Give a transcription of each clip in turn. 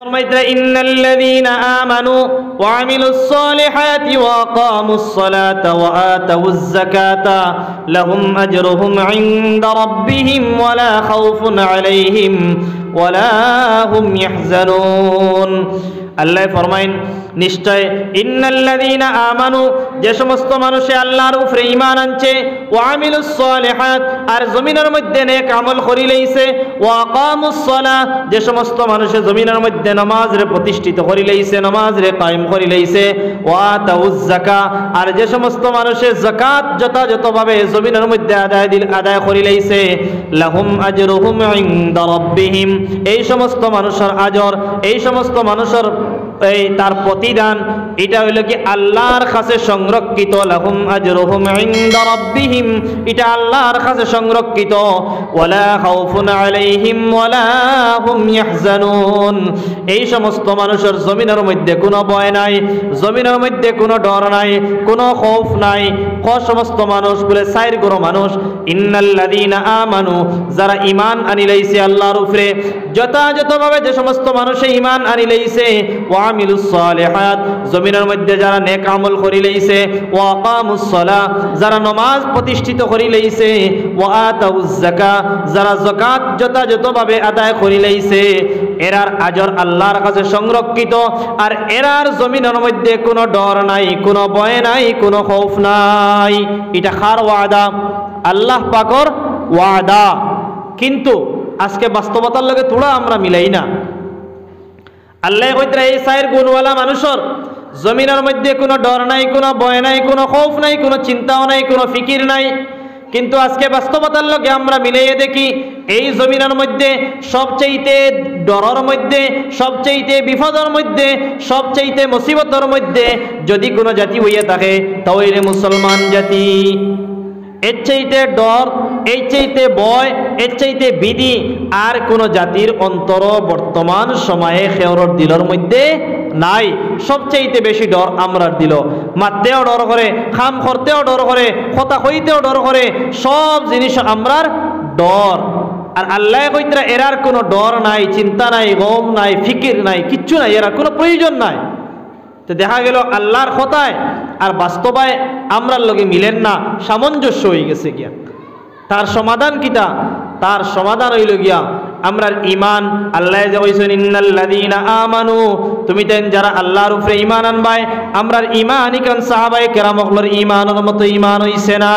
ইন্নাল্লাযীনা আমানু ওয়া আমিলুস সালিহাতি ওয়া আকামুস সালাতা ওয়া আতাউয যাকাতা লাহুম আজরুহুম ইনদা রাব্বিহিম ওয়া লা খাউফুন আলাইহিম ওয়া লা হুম ইয়াহজানুন। আল্লাহ ফরমাইন, নিশ্চয় ইন্নাল্লাযীনা আমানু, যে সমস্ত মানুষে আল্লাহর উপরে ঈমান আনছে, ওয়া আমিলুস সালিহাত, আর জমিনের মধ্যে নেক আমল করি লইছে, ওয়া আকামুস সালাহ, যে সমস্ত মানুষে জমিনের মধ্যে নামাজ রে প্রতিষ্ঠিত করি লইছে, নামাজ রে কায়েম করি লইছে, ওয়া আতাউয যাকাত, আর যে সমস্ত মানুষে যাকাত যথাযথভাবে জমিনের মধ্যে আদায় করি লইছে, লাহুম আজরুহুম ইনদা রাব্বিহিম, এই সমস্ত মানুষের আজর, এই সমস্ত মানুষের এই তার প্রতিদান, এটা হইল কি আল্লাহর কাছে সংরক্ষিত। লাহুম আজরুহুম ইনদা রাব্বিহিম, এটা আল্লাহর কাছে সংরক্ষিত। ওয়ালা খাউফুন আলাইহিম ওয়ালা হুম ইয়াহজানুন, এই সমস্ত মানুষের জমিনের মধ্যে কোনো ভয় নাই, জমিনের মধ্যে কোনো ডর নাই, কোনো খৌফ নাই। সমস্ত মানুষ বলে সাইর গরো মানুষ, ইন্নাল্লাযীনা আমানু, যারা ঈমান আনি লইছে আল্লাহর উপরে, যথাযথভাবে যে সমস্ত মানুষে ঈমান আনি লইছে, ওয়া আমিলুস সালিহাত, জমিনের মধ্যে যারা নেক আমল করি লইছে, ওয়া আকামুস সালাহ, যারা নামাজ প্রতিষ্ঠিত করি লইছে, ওয়া আতাউয যাকাত, যারা যাকাত যথাযথভাবে আদায় করি লইছে, এরার আজর আল্লাহর কাছে সংরক্ষিত। আর এরার জমিনের মধ্যে কোনো ডর নাই, কোনো ভয় নাই, কোনো খৌফ নাই। এটা কার ওয়াদা? আল্লাহ পাকর ওয়াদা। কিন্তু আজকে বাস্তবতার লগে তোড়া আমরা মিলাই না। আল্লাহ কইতরা এই সাইর গুণওয়ালা মানুষের জমিনের মধ্যে কোনো ডর নাই, কোনো ভয় নাই, কোনো খৌফ নাই, কোনো চিন্তাও নাই, কোনো ফিকির নাই। কিন্তু আজকে বাস্তবতার লগে আমরা মিলাইয়ে দেখি, এই জমিনের মধ্যে সবচাইতে ডরের মধ্যে, সবচাইতে বিপদের মধ্যে, সবচাইতে মুসিবতের মধ্যে যদি কোনো জাতি হইয়া থাকে, তাহলে মুসলমান জাতি। এর চাইতে ডর, এর চাইতে ভয়, এর চাইতে বিধি আর কোন জাতির অন্তর বর্তমান সময়ে খেওরর দিলের মধ্যে নাই। সবচাইতে বেশি ডর আমরার দিল, মারতেও ডর করে, খাম করতেও ডর করে, কথা কইতেও ডর করে, সব জিনিস আমরার ডর। আর আল্লাহ কইতরা এরার কোনো ডর নাই, চিন্তা নাই, গম নাই, ফিকির নাই, কিচ্ছু নাই, এরার কোনো প্রয়োজন নাই। তো দেখা গেল আল্লাহর কথায় আর বাস্তবায় আমরার লগে মিলেন না, সামঞ্জস্য হয়ে গেছে গিয়া। তার সমাধান কিটা? তার সমাধান হইল গিয়া আমরার ঈমান। আল্লাহ যে কইছেন ইন্নাল্লাযীনা আমানু, তুমি দেন যারা আল্লাহর উপরে ঈমান আনবাই, আমরার ঈমান ইকান সাহাবায়ে কেরাম হকলর ঈমানের মতো ঈমান হইছে না।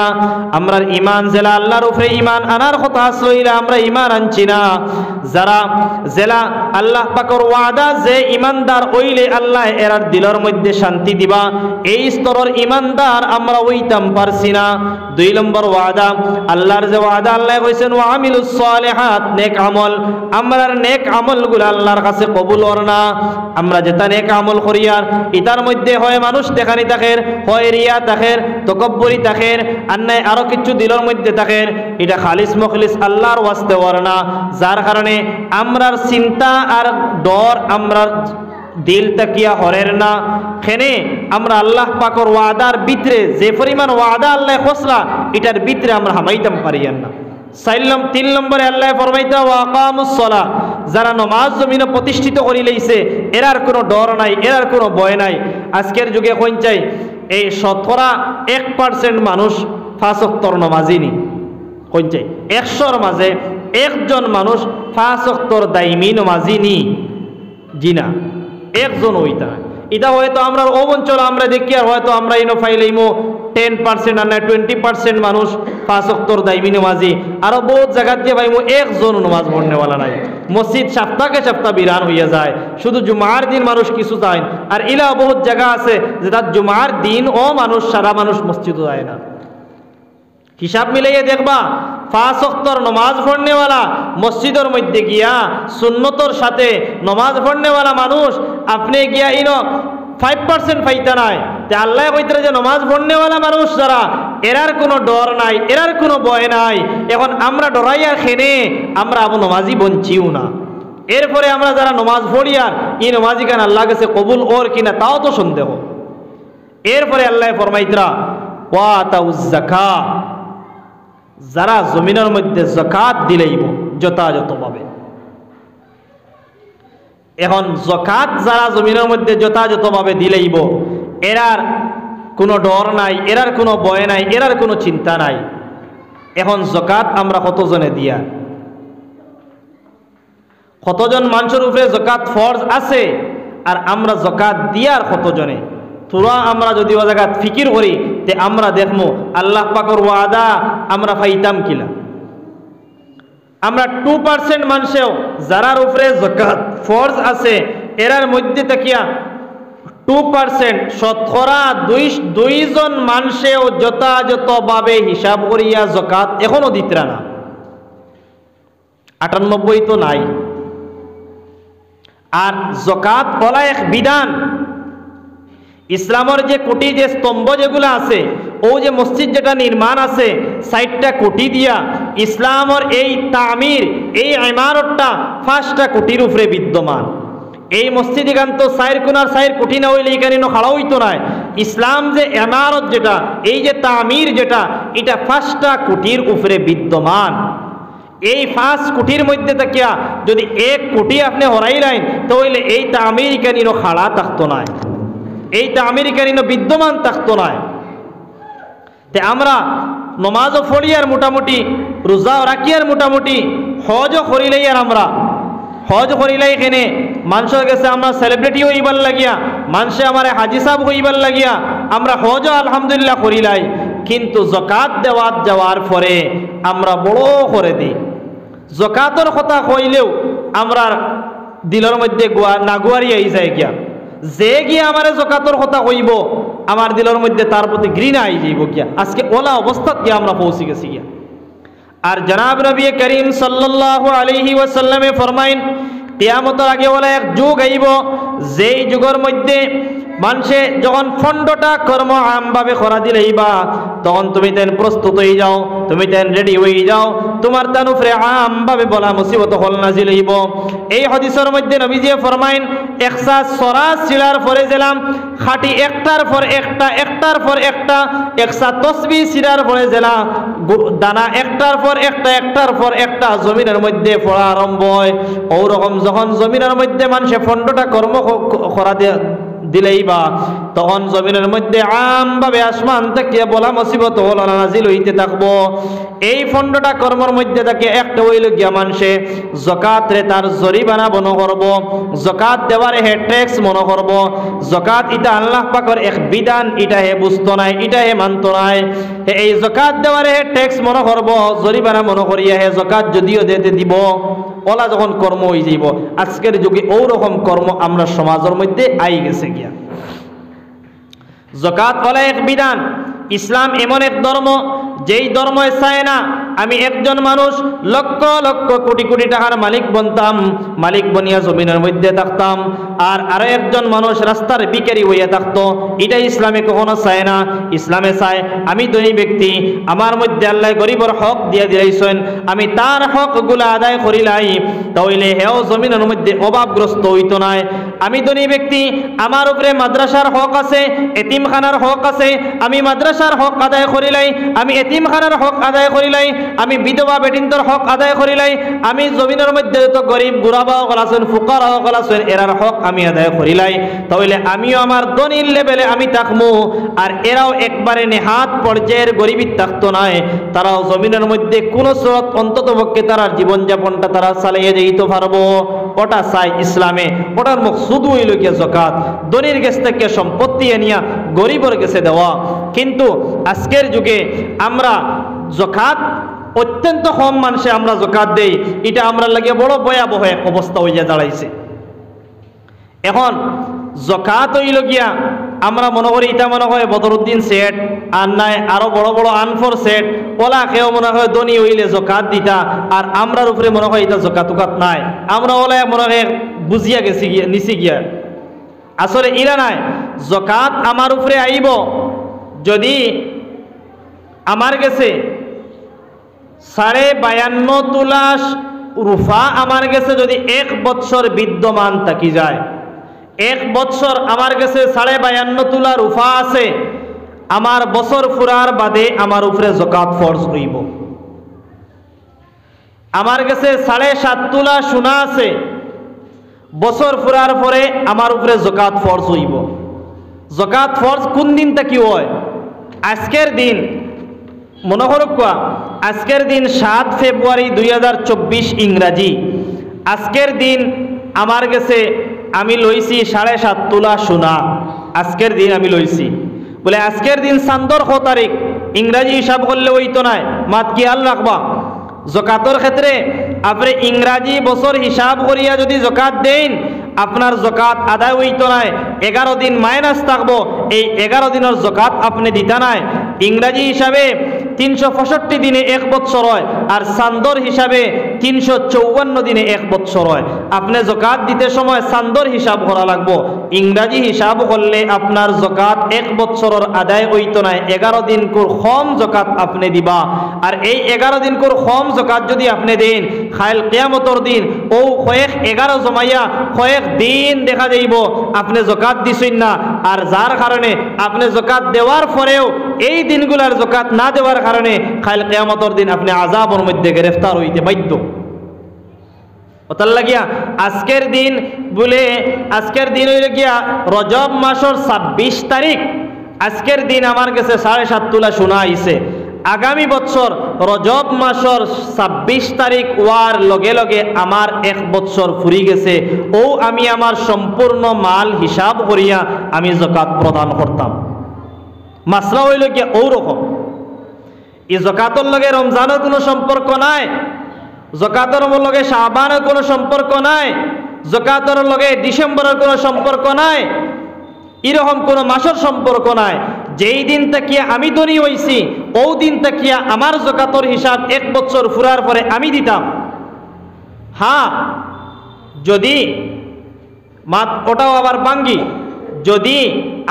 আমরার ঈমান জেলা আল্লাহর উপরে ঈমান আনার কথা আসলে আমরা ঈমান আনছি না। যারা জেলা আল্লাহ পাকের ওয়াদা যে ঈমানদার হইলে আল্লাহ এরার দিলের মধ্যে শান্তি দিবা, এই স্তরের ঈমানদার আমরা হইতাম পারছি না। 2 নম্বর ওয়াদা, আল্লাহর যে ওয়াদা আল্লাহ কইছেন ওয়া আমিলুস সালিহাত, নেক আমল, আমরার নেক আমলগুলো আল্লাহর কাছে কবুল হর না। আমরা যেটা নেক আমল করি আর এটার মধ্যে হয় মানুষ দেখানি থাকের, হয় রিয়া থাকের, তকব্বরি থাকের, আর নাই আরো কিছু দিলের মধ্যে থাকের, এটা খালিস মখলিস আল্লাহর ওয়াস্তে হর না। যার কারণে আমরার চিন্তা আর ডর আমরার দিল তাকিয়া হরের না। খেনে আমরা আল্লাহ পাকর ওয়াদার ভিতরে যে পরিমাণ ওয়াদা আল্লাহ খসলা, এটার ভিতরে আমরা হামাইতাম পারিয়ান না। 3 নম্বরে আল্লাহ ফরমাইতা ওয়া আকামুস সালাহ, যারা নামাজ জমিনে প্রতিষ্ঠিত করি লইছে, এরার কোনো ডর নাই, এরার কোনো ভয় নাই। আজকের যুগে কোন চাই এই 1% মানুষ 5 ওয়াক্তর নামাজি নি। কোন চাই 100-র মাঝে একজন মানুষ 5 ওয়াক্তর দাইমি নামাজি নি। জি না, একজন হইতা। এটা হয়তো আমরা ও অঞ্চল আমরা দেখি, আর হয়তো আমরা ইনো ফাইলাইমো 10% আর না 20% মানুষ 5 ওয়াক্তর দাইমি নামাজি। আরো বহুত জায়গা দিয়ে ভাইমো একজন নামাজ পড়নেওয়ালা নাই। মসজিদ সপ্তাহে সপ্তাহ বিরান হইয়া যায়, শুধু জুমার দিন মানুষ কিছু যায়। আর ইলা বহুত জায়গা আছে যে তার জুমার দিন ও মানুষ সারা মানুষ মসজিদও যায় না। হিসাব মিলাইয়া দেখবা 5 ওয়াক্তর নমাজ পড়নেওয়ালা মসজিদের মধ্যে গিয়া সুন্নতর সাথে নমাজ পড়নেওয়ালা মানুষ আপনি গিয়া ইনো 5% পাইতা নাই। তে আল্লাহ কইতরা যে নমাজ পড়নেওয়ালা মানুষ যারা, এরার কোনো ডর নাই, এরার কোনো ভয় নাই। এখন আমরা ডরাইয়া খেনে আমরা আবু নমাজি বঞ্চিও না। এরপরে আমরা যারা নমাজ পড়ি আর এই নমাজি কান আল্লাহ কাছে কবুল ওর কিনা তাও তো সন্দেহ। এরপরে আল্লাহ ফরমাইতরা ওয়া আতাউয যাকাত, যারা জমিনের মধ্যে যাকাত দিলেইব যথাযথভাবে, এখন যাকাত যারা জমিনের মধ্যে যথাযথভাবে দিলেইব, এরার কোনো ডর নাই, এরার কোনো ভয় নাই, এরার কোনো চিন্তা নাই। এখন যাকাত আমরা কতজনে দিয়া, কতজন মানুষের উপরে যাকাত ফরজ আছে, আর আমরা যাকাত দিয়ার কতজনে? তোরা আমরা যদি ও জায়গাত ফিকির করি তে আমরা দেখবো আল্লাহ পাকের ওয়াদা আমরা পাইতাম কিলা। আমরা 2% মানুষেও যারার উপরে যাকাত ফরজ আছে এরার মধ্যে তাকিয়া 2% শতকরা 2 জন মানুষেও যথাযথভাবে হিসাব করিয়া যাকাত এখনো দিতরা না। 98 তো নাই। আর যাকাত হলো এক বিধান। ইসলামের যে কোটি যে স্তম্ভ যেগুলো আছে, ও যে মসজিদ যেটা নির্মাণ আছে 60টা কোটি দিয়া, ইসলামের এই তামির এই ইমারতটা 5টা কোটির উপরে বিদ্যমান। এই মসজিদ এখান্ত 4 কোনার 4 কোটি না হইলে এখানে খাড়া হইতো না। ইসলাম যে ইমারত যেটা, এই যে তামির যেটা, এটা 5টা কোটির উপরে বিদ্যমান। এই 5 কোটির মধ্যে থাকিয়া যদি 1 কোটি আপনি হরাইলেন তাহলে এই তামির এখানে খাড়া থাকতো না, এই তামির এখানে বিদ্যমান থাকতো না। তে আমরা নমাজও পড়ি আর মোটামুটি, রোজাও রাখি আর মোটামুটি, হজও করিলাই আর আমরা হজ করিলাই এখানে মানুষের কাছে আমরা সেলিব্রিটি হইবার লাগিয়া, মানুষে আমার হাজি সাহেব হইবার লাগিয়া আমরা হজও আলহামদুলিল্লাহ করিলাই। কিন্তু যাকাত দেওয়াত যাওয়ার পরে আমরা বড় করে দিই। যাকাতের কথা কইলেও আমরা দিলের মধ্যে নাগুয়ারি আই যায় গিয়া, যে গিয়া আমার যাকাতের কথা কইব আমার দিলের মধ্যে তার প্রতি ঘৃণা আই যাইব গিয়া। আজকে ওলা অবস্থাত গিয়া আমরা পৌঁছে গেছি গিয়া। আর জনাব নবী করিম সাল্লাল্লাহু আলাইহি ওয়াসাল্লামে ফরমাইন, কিয়ামতের আগে ওলা এক যুগ আইব, যেই যুগের মধ্যে মানুষে যখন ফন্ডটা কর্ম আমভাবে করা দিলেইবা, তখন তুমি তেন প্রস্তুত হয়ে যাও, তুমি তেন রেডি হয়ে যাও, তোমার তান উপরে আমভাবে বলা মুসিবত হল নাজিল হইব। এই হাদিসের মধ্যে নবীজি ফরমাইন, একসা সরা সিলার পরে গেলাম খাটি একটার পর একটা, একটার পর একটা, একসা তসবি সিলার পরে গেলা দানা একটার পর একটা, একটার পর একটা জমিনের মধ্যে পড়া আরম্ভ হয়। ওরকম যখন জমিনের মধ্যে মানুষে ফন্ডটা কর্ম করা দিলেইবা, তখন জমিনের মধ্যে আমভাবে আসমান থেকে বলা মুসিবত হল নাজিল হইতে থাকবো। এই ফন্ডটা কর্মের মধ্যে থাকে একটা হইল গিয়া মানুষে যাকাত রে তার জরিমানা মনে করব, যাকাত দেওয়ার হে ট্যাক্স মনে করব। যাকাত এটা আল্লাহ পাকের এক বিধান, এটা হে বুঝতো নাই, এটা হে মানতো নাই। এই যাকাত দেওয়ার হে ট্যাক্স মনে করব, জরিমানা মনে করিয়া হে যাকাত যদিও দিতে দিব, ওলা যখন কর্ম হয়ে যাইব। আজকের যুগে ওরকম কর্ম আমরা সমাজের মধ্যে আই গেছে গিয়া। যাকাত হলো এক বিধান। ইসলাম এমন এক ধর্ম, যেই ধর্মে চায় না আমি একজন মানুষ লক্ষ লক্ষ কোটি কোটি টাকার মালিক বনতাম, মালিক বনিয়া জমিনের মধ্যে থাকতাম, আর আরো একজন মানুষ রাস্তার ভিখারি হইয়া থাকতো। এটা ইসলামে কখনো চায় না। ইসলামে চায় আমি ধনী ব্যক্তি, আমার মধ্যে আল্লাহ গরিবর হক দিয়া দিলাইছেন, আমি তার হক গুলা আদায় করিলাই, তাহলে হেও জমিনের মধ্যে অভাবগ্রস্ত হইতো না। আমি ধনী ব্যক্তি, আমার উপরে মাদ্রাসার হক আছে, এতিমখানার হক আছে, আমি মাদ্রাসার হক আদায় করিলাই, আমি এতিমখানার হক আদায় করিলাই, আমি বিধবা বেটিন্তর হক আদায় করিলাই, আমি জমিনের মধ্যে যত গরিব গুরাবাও গলাছেন, ফুকারাও গলাছেন, এরার হক আমি আদায় করিলাই, তাহলে আমিও আমার ধনীর লেভেলে আমি থাকমু। আর এরাও একবারে নেহাত পর্যায়ের গরিবী থাকতো নাই, তারাও জমিনের মধ্যে কোনো স্রোত অন্তত পক্ষে তারা জীবনযাপনটা তারা চালিয়ে যেতে পারবো। ওটা চাই ইসলামে। ওটার মুখ শুধু হইল গিয়া যাকাত, ধনীর কাছ থেকে সম্পত্তি আনিয়া গরিবের কাছে দেওয়া। কিন্তু আজকের যুগে আমরা যাকাত অত্যন্ত কম মানুষে আমরা যাকাত দেই, এটা আমরা লাগে বড় ভয়াবহ এক অবস্থা হইয়া দাঁড়াইছে। এখন যাকাত হইল গিয়া আমরা মনে করি এটা মনে হয় বদরুদ্দিন সেট আর নাই আরো বড় বড় আনফর সেট, ওলা কেউ মনে হয় ধনী হইলে যাকাত দিতা, আর আমরার উপরে মনে হয় এটা যাকাত উকাত নাই, আমরা ওলা মনে হয় বুঝিয়া গেছি গিয়া নিচি গিয়া। আসলে ইরা নাই। যাকাত আমার উপরে আইব যদি আমার কাছে 52.5 তোলা রূপা আমার কাছে যদি 1 বৎসর বিদ্যমান থাকি যায়, 1 বৎসর আমার কাছে 52.5 তোলা রূপা আছে, আমার বছর ফুরার বাদে আমার উপরে যাকাত ফরজ হইব। আমার কাছে 7.5 তোলা সোনা আছে, বছর ফুরার পরে আমার উপরে জকাত ফরজ হইব। জকাত ফরজ কোন দিন কি হয়? আজকের দিন মনে করুক, আজকের দিন 7 ফেব্রুয়ারি 2024 ইংরাজি। আজকের দিন আমার কাছে আমি লইছি 7.5 তোলা সোনা। আজকের দিন আমি লইছি বলে আজকের দিন চান্দর 1 তারিখ, ইংরাজি হিসাব করলে ওই তো নাই, মাত কি আল রাখবা। জকাতর ক্ষেত্রে আপনি ইংরাজি বছর হিসাব করিয়া যদি জকাত দেন, আপনার জকাত আদায় হইতো নাই, 11 দিন মাইনাস থাকবো। এই 11 দিনের জকাত আপনি দিতা নাই। ইংরাজি হিসাবে 365 দিনে 1 বছর হয়, আর চান্দর হিসাবে 354 দিনে 1 বছর হয়। আপনি জকাত দিতে সময় চান্দর হিসাব করা লাগবো। ইংরাজি হিসাব করলে আপনার জকাত 1 বছরের আদায় হইতো নাই, 11 দিন কোর কম জকাত আপনি দিবা। আর এই 11 দিন কোর কম জকাত যদি আপনি দেন, খাইল কিয়ামতর দিন ও কয়েক 11 জমাইয়া কয়েক দিন দেখা যাইব আপনি জকাত দিছেন না। আর যার কারণে আপনি জকাত দেওয়ার পরেও এই দিনগুলার জকাত না দেওয়ার কারণে খাইল কিয়ামতর দিন আপনি আযাবের মধ্যে গ্রেফতার হইতে বাধ্য। ওতার লাগিয়া আজকের দিন বলে, আজকের দিন হইল গিয়া রজব মাসের 26 তারিখ। আজকের দিন আমার কাছে 7.5 তোলা সোনা আইছে। আগামী বছর রজব মাসের 26 তারিখ ওয়ার লগে লগে আমার 1 বছর ফুরি গেছে। ও আমি আমার সম্পূর্ণ মাল হিসাব করিয়া আমি জকাত প্রদান করতাম। মাসলা হইল গিয়া ওরকম। এই জকাতর লগে রমজানের কোনো সম্পর্ক নাই, জকাতর লগে শাবানের কোনো সম্পর্ক নাই, জকাতর লগে ডিসেম্বরের কোনো সম্পর্ক নাই, এরকম কোনো মাসের সম্পর্ক নাই। যেই দিন তাকিয়া আমি ধনী হইছি, ও দিন তাকিয়া আমার জকাতর হিসাব 1 বছর ফুরার পরে আমি দিতাম। হ্যাঁ, যদি ওটাও আবার বাঙ্গি, যদি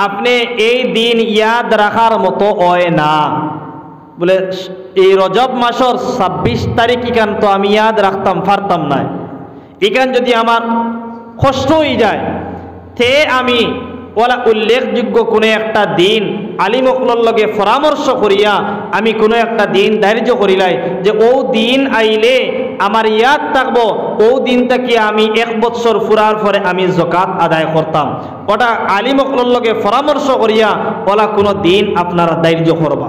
আপনি এই দিন ইয়াদ রাখার মতো হয় না, বলে এই রজব মাসের 26 তারিখ ইখান তো আমি ইয়াদ রাখতাম পারতাম না, এখান যদি আমার কষ্ট হয়ে যায়, তে আমি ওলা উল্লেখযোগ্য কোনো একটা দিন আলিমকলর লগে পরামর্শ করিয়া আমি কোনো একটা দিন ধার্য করিলাই যে ও দিন আইলে আমার ইয়াদ থাকবো, ও দিনটা কি আমি 1 বছর ফুরার পরে আমি জকাত আদায় করতাম। ওটা আলিমকলর লগে পরামর্শ করিয়া ওলা কোনো দিন আপনারা ধার্য করবা।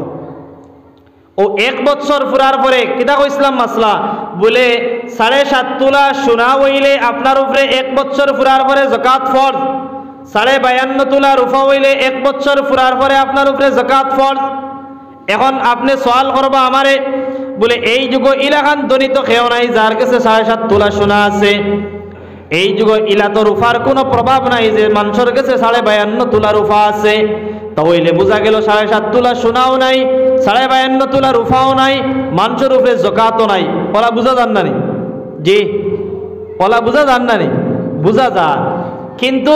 ও 1 বছর ফুরার পরে কিতা কইসলাম মাসলা, বলে 7.5 তোলা সোনা হইলে আপনার উপরে 1 বছর ফুরার পরে জকাত ফরজ। 52.5 তোলা রূপা হইলে 1 বছর ফুরার পরে আপনার উপরে জকাত ফরজ। এখন আপনি সওয়াল করবা আমারে, বলে এই যুগ ইলাখান দনিত খেও নাই যার কাছে 7.5 তোলা সোনা আছে। এই যুগ ইলা তো রূপার কোনো প্রভাব নাই যে মানুষের কাছে 52.5 তোলা রূপা আছে। তাহলে বোঝা গেল 7.5 তোলা সোনাও নাই, 52.5 তোলা রূপাও নাই, মানুষের উপরে জকাতও নাই। ওলা বুঝা যান না নি? জি, ওলা বুঝা যান না নি? বুঝা যান। কিন্তু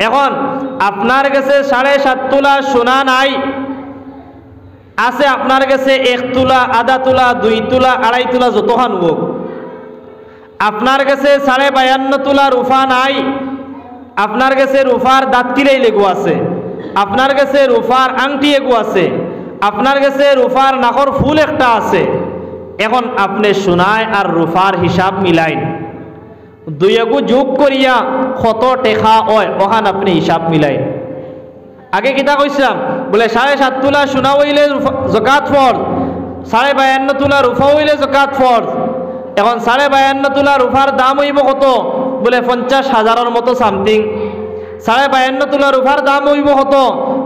এখন আপনার কাছে 7.5 তোলা সোনা নাই, আছে আপনার কাছে 1 তোলা, আধা তোলা, 2 তোলা, 2.5 তোলা, যতখান হোক। আপনার কাছে 52.5 তোলা রূপা নাই, আপনার কাছে রূপার দাঁতকিলাই লেগু আছে, আপনার কাছে রূপার আংটি এগু আছে, আপনার কাছে রূপার নাকর ফুল একটা আছে। এখন আপনি সোনায় আর রূপার হিসাব মিলাইন, দুইগু যোগ করিয়া কত টেকা হয় ওখান আপনি হিসাব মিলাই। আগে কিতা কইছিলাম, বলে 7.5 তোলা সোনা হইলে জকাত ফরজ, 52.5 তোলা রূপা হইলে জকাত ফরজ। এখন 52.5 তোলা রূপার দাম হইব কত, বলে 50,000 মতো সামথিং। 52.5 তোলা রূপার দাম হইব কত,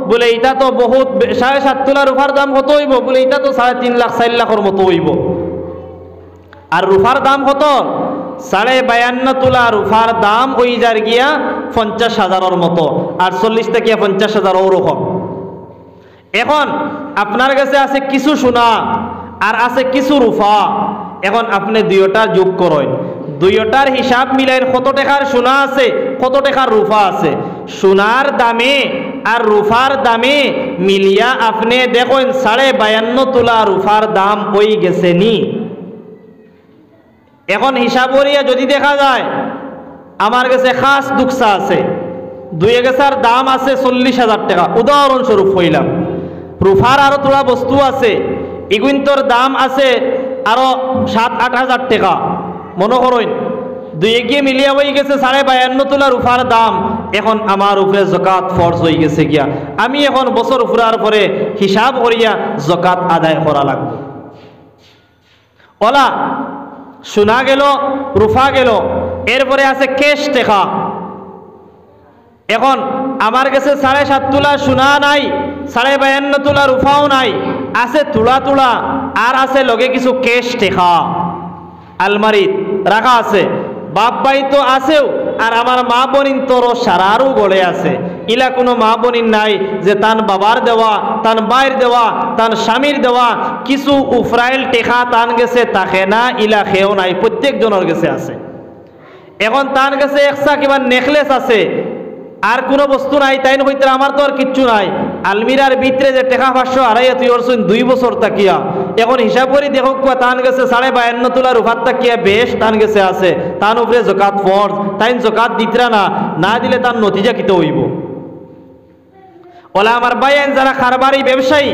বলে এটা তো বহুত। 7.5 তোলা রূপার দাম কত হইব, বলে এটা তো 3.5 লাখ 4 লাখের মতো হইব। আর রূপার দাম কত, 52.5 তোলা রূপার দাম ওই যার গিয়া 50,000 মতো, আর 40 থেকে 50,000 ওরকম। এখন আপনার কাছে আছে কিছু সোনা আর আছে কিছু রূপা। এখন আপনি দুইটার যোগ করেন, দুইটার হিসাব মিলাইন কত টাকার সোনা আছে, কত টাকার রূপা আছে। সোনার দামে আর রূপার দামে মিলিয়া আপনি দেখেন 52.5 তোলা রূপার দাম হয়ে গেছে নি। এখন হিসাব করিয়া যদি দেখা যায় আমার কাছে খাস দুঃখা আছে, 2 গেছার দাম আছে 40,000 টাকা, উদাহরণস্বরূপ হইলাম। রূপার আরো তোলা বস্তু আছে, এগুন্তর দাম আছে আরো 7-8 হাজার টাকা। মনে করেন দুই গিয়ে মিলিয়া হয়ে গেছে 52.5 তোলা রূপার দাম। এখন আমার উপরে জকাত ফরজ হয়ে গেছে গিয়া, আমি এখন বছর ফুরার পরে হিসাব করিয়া জকাত আদায় করা লাগবে। ওলা সোনা গেল, রূপা গেল, এরপরে আছে ক্যাশ টাকা। এখন আমার কাছে 7.5 তোলা সোনা নাই, 52.5 তোলা রূপাও নাই, আছে তোলা তোলা, আর আছে লগে কিছু ক্যাশ টাকা আলমারিত রাখা আছে। বাপ ভাই তো আছেও, আর আমার মা বোনিন তোর সারারও গড়ে আছে। ইলা কোনো মা বোনিন নাই যে তান বাবার দেওয়া, তান বাইর দেওয়া, তান স্বামীর দেওয়া কিছু উফরাইল টেকা তান গেছে তাকে না, ইলা খেয়েও নাই, প্রত্যেক জনের গেছে আছে। এখন তান গেছে একসা কিবা নেকলেস আছে, আর কোনো বস্তু নাই, তাই হইতে আমার তো আর কিচ্ছু নাই। আলমিরার ভিতরে যে টেকা 500 আড়াইয়া তুই করছেন 2 বছর তাকিয়া, এখন হিসাব করি দেখো তান গেছে 52.5 তোলা রূপার তাকিয়া বেশ তান গেছে আছে, তার উপরে জকাত ফরজ, তাই জকাত দিতরা না, না দিলে তার নতিজা কিতে হইব। ওলা আমার ভাইয়েন যারা খারবারি ব্যবসায়ী,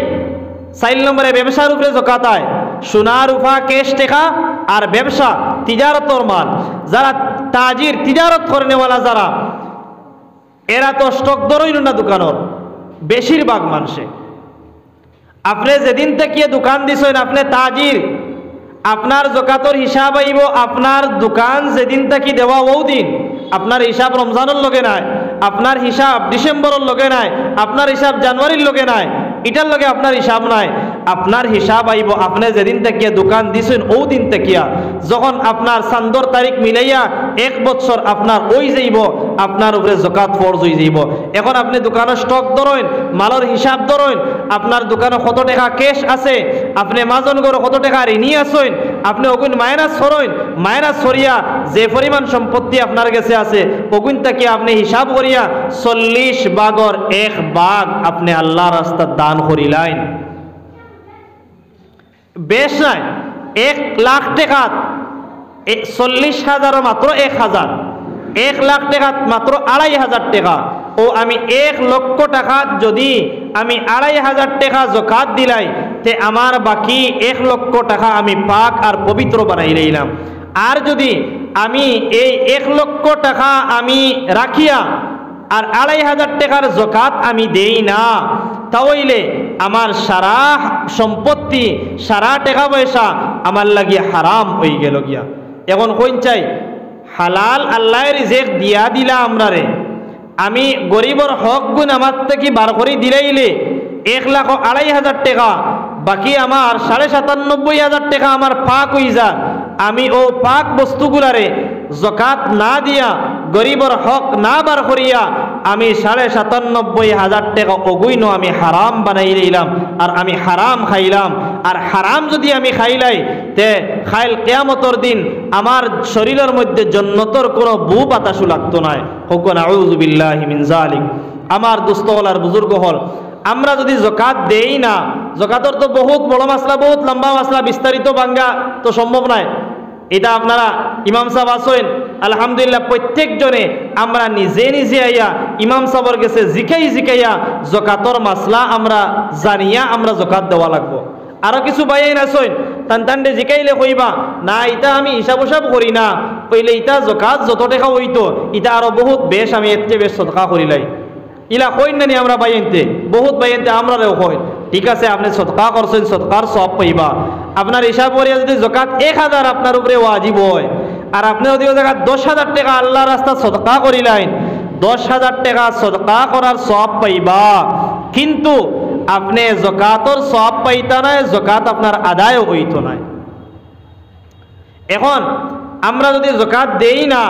4 নম্বরে ব্যবসার উপরে জকাত আয়। সোনা রূপা ক্যাশ টাকা আর ব্যবসা তিজারতর মাল, যারা তাজির তিজারত করে নেওয়ালা যারা, এরা তো স্টক ধরইল না দোকানের বেশিরভাগ মানুষে। আপনি যেদিন থেকে দোকান দিছেন আপনি তাজির, আপনার জকাতর হিসাব আইব আপনার দোকান যেদিন থেকে দেওয়া ও দিন। আপনার হিসাব রমজানের লগে নাই, আপনার হিসাব ডিসেম্বরের লগে নাই, আপনার হিসাব জানুয়ারির লগে নাই, এটার লগে আপনার হিসাব নাই। আপনার হিসাব আইব আপনি যেদিন থেকে দোকান দিছেন ও দিন থেকে। যখন আপনার চান্দর তারিখ মিলাইয়া 1 বছর আপনার ওই যাইব, আপনার উপরে জকাত ফরজ হয়ে যাইব। এখন আপনি দোকানের স্টক ধরেন, মালের হিসাব ধরেন, আপনার দোকানে কত টাকা ক্যাশ আছে, আপনি মাজন গড় কত টাকা ঋণী আছেন, আপনি ওগুন মাইনাস সরেন, মাইনাস সরিয়া যে পরিমাণ সম্পত্তি আপনার কাছে আছে ওগুন থেকে আপনি হিসাব করিয়া 40 ভাগর 1 ভাগ আপনি আল্লাহর রাস্তায় দান করিলেন। বেশ নাই, 1 লাখ টাকা 40,000 মাত্র 1,000, 1 লাখ টাকা মাত্র 2,500 টাকা। ও আমি 1 লক্ষ টাকা যদি আমি 2,500 টাকা জকাত দিলাই, তে আমার বাকি 1 লক্ষ টাকা আমি পাক আর পবিত্র বানাই লইলাম। আর যদি আমি এই 1 লক্ষ টাকা আমি রাখিয়া আর 2,500 টাকার জকাত আমি দেই না, তাহলে আমার সারা সম্পত্তি সারা টাকা পয়সা আমার লাগিয়া হারাম হয়ে গেল গিয়া। এখন কইন চাই হালাল আল্লাহর রিজিক দিয়া দিলা আমরা রে, আমি গরিবর হক গুণ আমার থেকে বার করে দিলাইলে 1,02,500 টাকা, বাকি আমার 97,500 টাকা আমার পাক হয়ে যা। আমি ও পাক বস্তুগুলারে জকাত না দিয়া গরিবর হক না বার করিয়া আমি 97,500 টাকা অগুইন আমি হারাম বানাই লইলাম, আর আমি হারাম খাইলাম। আর হারাম যদি আমি খাইলাই তে খাইল কিয়ামতের দিন আমার শরীরের মধ্যে জন্নতর কোনো বু বাতাসও লাগতো না। হুকুন আউযু বিল্লাহি মিন যালিক। আমার দোস্তগলার বুজুর্গ হল, আমরা যদি জকাত দেই না, জকাতর তো বহুত বড় মাসলা, বহুত লম্বা মাসলা, বিস্তারিত বাঙ্গা তো সম্ভব নয়। এটা আপনারা ইমাম সাহেব আসেন আলহামদুলিল্লাহ, প্রত্যেকজনে আমরা নিজে নিজে আইয়া ইমাম সাহেবের কাছে জিকাইয়া জকাতর মাসলা আমরা জানিয়া আমরা জকাত দেওয়া লাগবো। আরো কিছু বাইন আসেন টানটান্ডে জিকাইলে কইবা না ইটা আমি হিসাব হিসাব করি না, কইলে ইটা জকাত যত টাকা হইতো ইটা আরো বহুত বেশ, আমি এর চেয়ে বেশ সদকা করিলাই। ইলা কইন নানি আমরা বাইনতে, বহুত বাইনতে আমরাও কই ঠিক আছে আপনি সদকা করছেন, সদকার সব পাইবা। আপনার হিসাব করিয়া যদি জকাত 1,000 আপনার উপরে ওয়াজিব হয়, আর আপনি যদি ওই জায়গা 10,000 টাকা আল্লাহর রাস্তা সদকা করিলেন, 10,000 টাকা সদকা করার সব পাইবা, কিন্তু আপনি জকাতর সব পাইতা নাই, জকাত আপনার আদায় হইতো নাই। এখন আমরা যদি জকাত দেই না,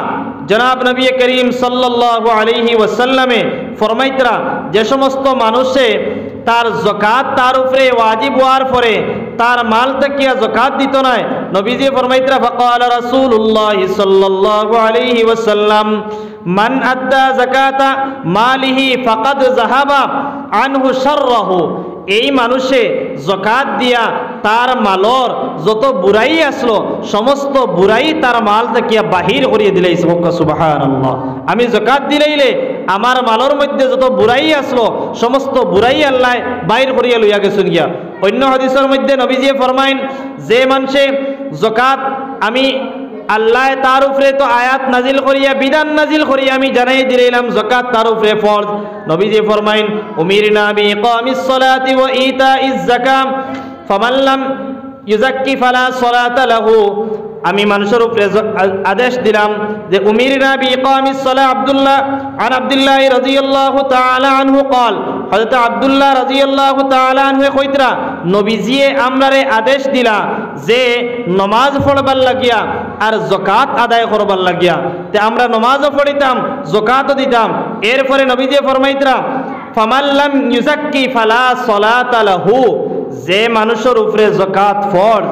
জনাব নবী করিম সাল্লাল্লাহু আলাইহি ওয়াসাল্লামে ফরমাইতরা যে সমস্ত মানুষে তার জকাত তার উপরে ওয়াজিব হওয়ার পরে তার মাল থেকে জকাত দিত না, নবীজি ফরমাইতরা ফাকাল রাসূলুল্লাহ সাল্লাল্লাহু আলাইহি ওয়াসাল্লাম মান আদ্দা যাকাতা মালিহি ফাকাদ যাহাবা আনহু শাররাহু। এই মানুষে জকাত দিয়া তার মালর যত বুড়াই আসলো সমস্ত বুড়াই তার মাল থেকে বাহির করিয়ে দিলাই। সুবহানাল্লাহ। আমি জকাত দিলাইলে আমার মালর মধ্যে যত বুড়াই আসলো সমস্ত বুড়াই আল্লাহ বাহির করিয়া লইয়া গেছেন গিয়া। অন্য হাদিসের মধ্যে নবীজি ফরমাইন যে মানুষে জকাত আমি আল্লাহ তার উপরে তো আয়াত নাজিল করিয়া বিধান নাজিল করিয়া আমি জানাই দিলাম যাকাত তার উপরে ফরজ। নবীজি ফরমাইন উমিরনা বিইকামিস সালাতি ওয়া ইতাইজ যাকাত ফামান লাম ইউযাক্কি ফালা সালাতা লাহু। আমি মানুষের উপরে আদেশ দিলাম যে উমিরনা বিইকামিস সালাহ আব্দুল্লাহ রাদিয়াল্লাহু তাআলা আনহু قال হযরত আব্দুল্লাহ রাদিয়াল্লাহু তাআলা আনহু কইতরা নবীজিয়ে আমরারে আদেশ দিলা যে নামাজ পড়বার লাগিয়া আর যাকাত আদায় করবার লাগিয়া। তে আমরা নামাজও পড়িতাম যাকাতও দিতাম। এরপরে নবীজি ফরমাইতরা ফামান লাম ইউযাক্কি ফালা সালাতা লাহু, যে মানুষের উপরে যাকাত ফরজ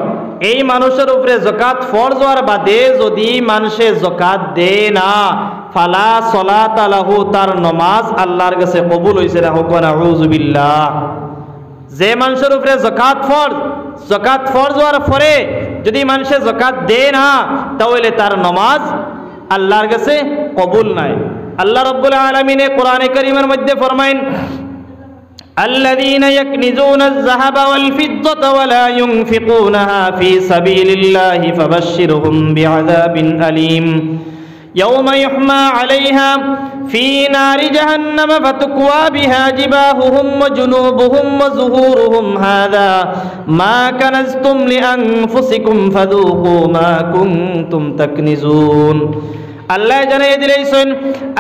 এই মানুষের উপরে যাকাত ফরজ হওয়ার বাদে যদি মানুষে যাকাত দেয় না ফালা সালাতা লাহু, তার নামাজ আল্লাহর কাছে কবুল হইছে না। হোক নাউযু বিল্লাহ। যে মানুষের উপরে যাকাত ফরজ হওয়ার পরে যদি মানুষে যাকাত দেয় না তাহলে তার নামাজ আল্লাহর কাছে কবুল নাই। আল্লাহ রাব্বুল আলামিন কোরআনে কারীমের মধ্যে ফরমাইন الذين يكنزون الذهب والفضة ولا ينفقونها في سبيل الله فبشرهم بعذاب أليم يوم يحمى عليها في نار جهنم فتكوى بها جباههم وجنوبهم وظهورهم هذا ما كنزتم لأنفسكم فذوقوا ما كنتم تكنزون। আল্লাহ জানাই দিলেন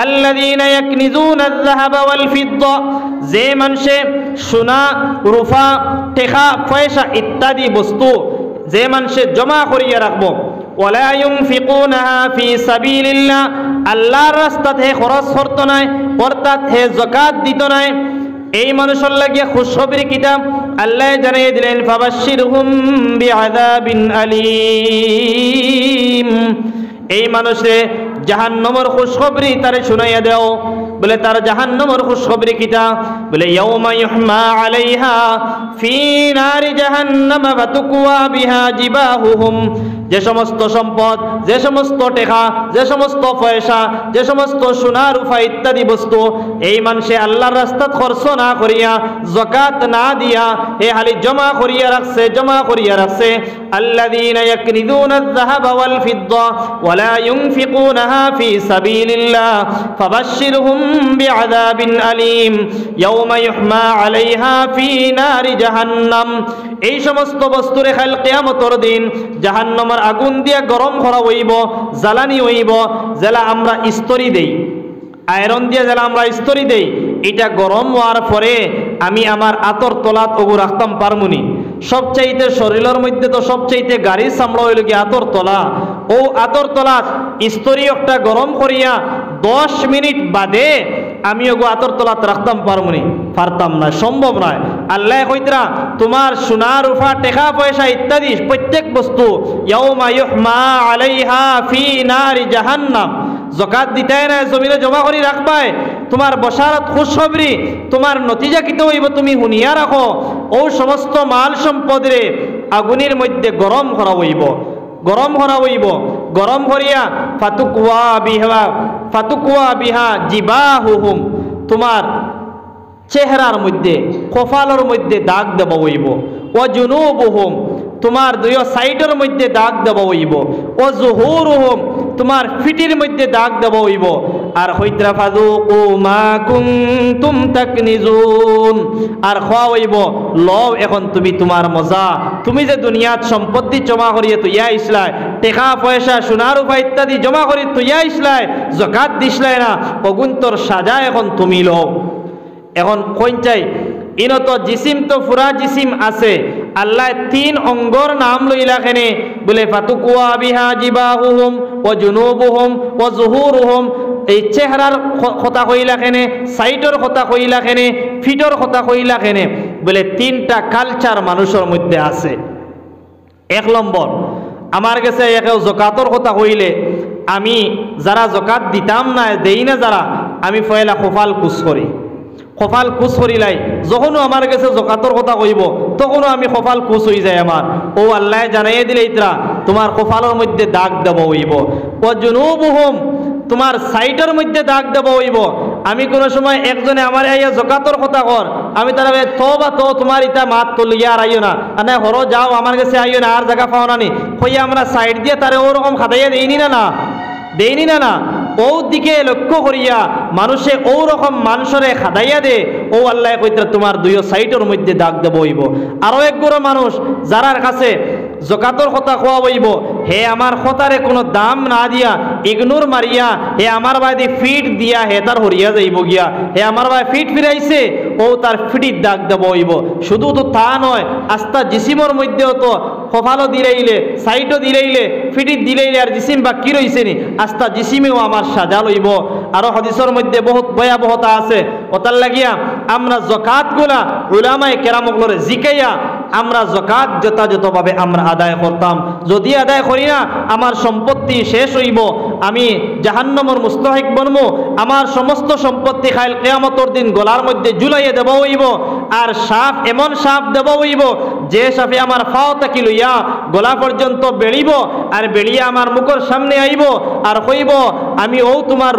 আল্লাযীনা ইয়াকনিজুনা আয-যাহাবা ওয়াল ফিদ্দা, যে মানুষে সোনা রূপা টাকা পয়সা ইত্যাদি বস্তু যে মানুষে জমা করিয়া রাখবো ওয়ালা ইউনফিকুনাহা ফি সাবিলিল্লাহ, আল্লাহর রাস্তাতে খরচ করতে নাই অর্থাৎ হে যাকাত দিত নাই, এই মানুষের লাগিয়া খুশখবরি কিতাব আল্লাহ জানিয়ে দিলেন ফাবাশশিরহুম বিআযাবিন আলীম, এই মানুষে জাহান্নামের খুশখবরি তারে শুনাইয়া দাও। বলে তার জাহান্নামের খুশখবরি কিতা? বলে ইয়াউমা ইউহমা আলাইহা ফি নারি জাহান্নাম ফাতুকওয়া বিহা জিবাহুহুম, যে সমস্ত সম্পদ, যে সমস্ত টাকা, যে সমস্ত পয়সা, যে সমস্ত সোনা রূপা ইত্যাদি বস্তু এই মানুষে আল্লাহর রাস্তাত খরচ না করিয়া যাকাত না দিয়া এ হালি জমা করিয়া রাখছে আল্লাযীনা ইয়াকনিদুনা আয-যাহাবা ওয়াল ফিদ্দা ওয়ালা ইউনফিকুনাহা ফি সাবিলিল্লাহ ফাবাশশিরহুম বিআযাবিন আলীম ইয়াউমা ইউহমা আলাইহা ফি নারি জাহান্নাম। এই সমস্ত বস্তুরে কাল কিয়ামতের দিন জাহান্নামের আগুন দিয়া গরম করা হইব, জ্বালানি হইব। যেলা আমরা ইস্ত্রি দেই, আয়রন দিয়ে যেলা আমরা ইস্ত্রি দেই, এটা গরম হওয়ার পরে আমি আমার আতর তলাত ওগু রাখতাম পারমুনি। সবচাইতে শরীরের মধ্যে তো সবচাইতে গাড়ির চামড়া হইল কি আতর তলা। ও আতর তলাত ইস্ত্রি একটা গরম করিয়া 10 মিনিট বাদে আমি ওগো আতর তলাত রাখতাম পারতাম না, সম্ভব নয়। আল্লাহ কইতরা তোমার সোনা রূপা টাকা পয়সা ইত্যাদি প্রত্যেক বস্তু ইয়াউমা ইউহমা আলাইহা ফি নারি জাহান্নাম, যাকাত দিতাই না জমিনে জমা করে রাখবায়। তোমার বশারত খুশখবরি, তোমার নতিজা কিতে হইব তুমি শুনিয়া রাখো। ও সমস্ত মাল সম্পদরে আগুনের মধ্যে গরম করা হইব, গরম করিয়া ফাতুকওয়া বিহা জিবাহুহুম, তোমার চেহারার মধ্যে কপালের মধ্যে দাগ দেব হইব। ও জুনুবুহুম, তোমার দুই সাইডের মধ্যে দাগ দেব হইব। ও জুহুরুহুম, তোমার ফিটির মধ্যে দাগ দেব হইব। আর হইতরা ফাযুকু মা কুনতুম তাকনিজুন, আর খাওয়া হইব লও এখন তুমি তোমার মজা। তুমি যে দুনিয়াত সম্পত্তি জমা করিয়ে তুইয়া ইসলাই, টাকা পয়সা সোনা রূপা ইত্যাদি জমা করি তুইয়া ইসলাই, যাকাত দিসলাই না, অগুন্তর সাজা এখন তুমি লও। এখন কোন চাই ইনত জিসিম তো পুরা জিসিম আছে। আল্লাহ 3 অঙ্গর নাম লইলাখানে বলে ফাতুকওয়া বিহা জিবাহুহুম ওয়া জুনুবুহুম ওয়া যুহুরুহুম। এই চেহারার কথা কইলাখানে, সাইডর কথা কইলাখানে, ফিটর কথা কইলাখানে বলে 3টা কালচার মানুষের মধ্যে আছে। 1 নম্বর আমার কাছে একেও যাকাতর কথা কইলে আমি যারা যাকাত দিতাম না দেই না যারা, আমি পয়লা কপাল কুচ করিলাই। যখনও আমার কাছে যাকাতর কথা কইব তখনও আমি কপাল কুচ হয়ে যায় আমার। ও আল্লাহ জানাইয়ে দিলে ইতরা তোমার কপালের মধ্যে দাগ দেব হইব। ও জুনুবুহুম, তোমার সাইডের মধ্যে দাগ দেব হইব। আমি কোনো সময় একজনে আমার আইয়া জকাতর কথা কর, আমি তারা তওবা তো তোমার ইটা মাত তুলিয়া আর আইও না, না হরো যাও আমার কাছে আইও না, আর জায়গা পাও না নি হইয়া আমরা সাইড দিয়ে তারে ওরকম খাতাইয়া দেইনি না ও দিকে লক্ষ্য করিয়া মানুষে ও রকম মানুষরে খাদাইয়া দে, ও আল্লাহ কইতে তোমার দুই সাইডের মধ্যে দাগ দেব হইব। আরো এক গরো মানুষ যারার কাছে জকাতর কথা খোয়া হইব, হে আমার কথারে কোনো দাম না দিয়া ইগনোর মারিয়া হে আমার বাদি ফিট দিয়া হে তার হরিয়া যাইব গিয়া, হে আমার ভাই ফিট ফিরাইছে ও তার ফিটির দাগ দেব হইব। শুধু তো তা নয়, আস্তা জিসিমর মধ্যেও তো কপালও দিলেইলে সাইডও দিলেইলে ফিটির দিলেইলে আর জিসিম বাকি রইছে নি, আস্তা জিসিমেও আমার সাজা লইব। আরো হাদিসের মধ্যে বহুত ভয়াবহতা আছে। ওতার লাগিয়া আমরা জকাতগুলা উলামায়ে কেরামগুলোরে জিকাইয়া আমরা জকাত যথাযথভাবে আমরা আদায় করতাম। যদি আদায় করি না আমার সম্পত্তি শেষ হইব, আমি জাহান্নামের মুস্তাহিক বনবো, আমার সমস্ত সম্পত্তি খাইল কিয়ামতের দিন গলার মধ্যে ঝুলাইয়ে দেব হইব। আর সাপ এমন সাপ দেব হইব যে সাপে আমার ফাও তাকি লইয়া গলা পর্যন্ত বেড়িব, আর বেড়িয়ে আমার মুখের সামনে আইব আর কইব আমি ও তোমার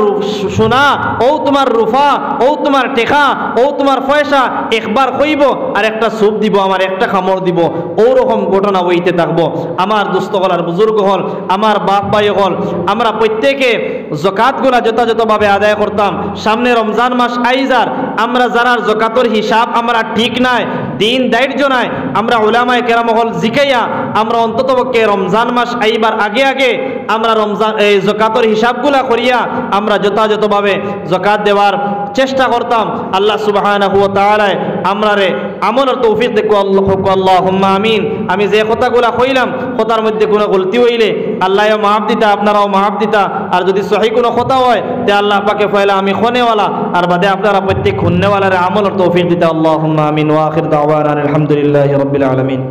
সোনা, ও তোমার রূপা, ও তোমার টেকা, ও তোমার পয়সা একবার কইব আর একটা সুপ দিব, আমার একটা কামড় দিব। ওরকম ঘটনা হইতে থাকবো। আমার দুস্থ হল আর বুজুর্গ হল, আমার বাপ ভাই হল, আমরা প্রত্যেকে জকাতগুলা যথাযথভাবে আদায় করতাম। সামনে রমজান মাস আইজার, আমরা যারা জকাতর হিসাব আমরা ঠিক নাই, দিন দায়িত্ব নাই, আমরা উলামায়ে কেরাম হল জিকাইয়া আমরা অন্ততপক্ষে রমজান মাস আইবার আগে আগে আমরা রমজান এই জকাতর হিসাবগুলা করিয়া আমরা যথাযথভাবে জকাত দেওয়ার চেষ্টা করতাম। আল্লাহ সুবহানাহু ওয়া তাআলা আমরারে আমলের তৌফিক দেখো, আল্লাহুম্মা আমিন। আমি যে কথাগুলা কইলাম কথার মধ্যে কোনো গলতি হইলে আল্লাহ মাফ দিতা, আপনারাও মাফ দিতা। আর যদি সহি কোনো কথা হয় তে আল্লাহ পাকে ফয়লা আমি খনেওয়ালা আর বাদে আপনারা প্রত্যেক খুন্নেওয়ালারে আমলের তৌফিক দিতা। আল্লাহুম্মা আমিন। ওয়া আখির দাওয়ানা আলহামদুলিল্লাহি রাব্বিল আলামিন।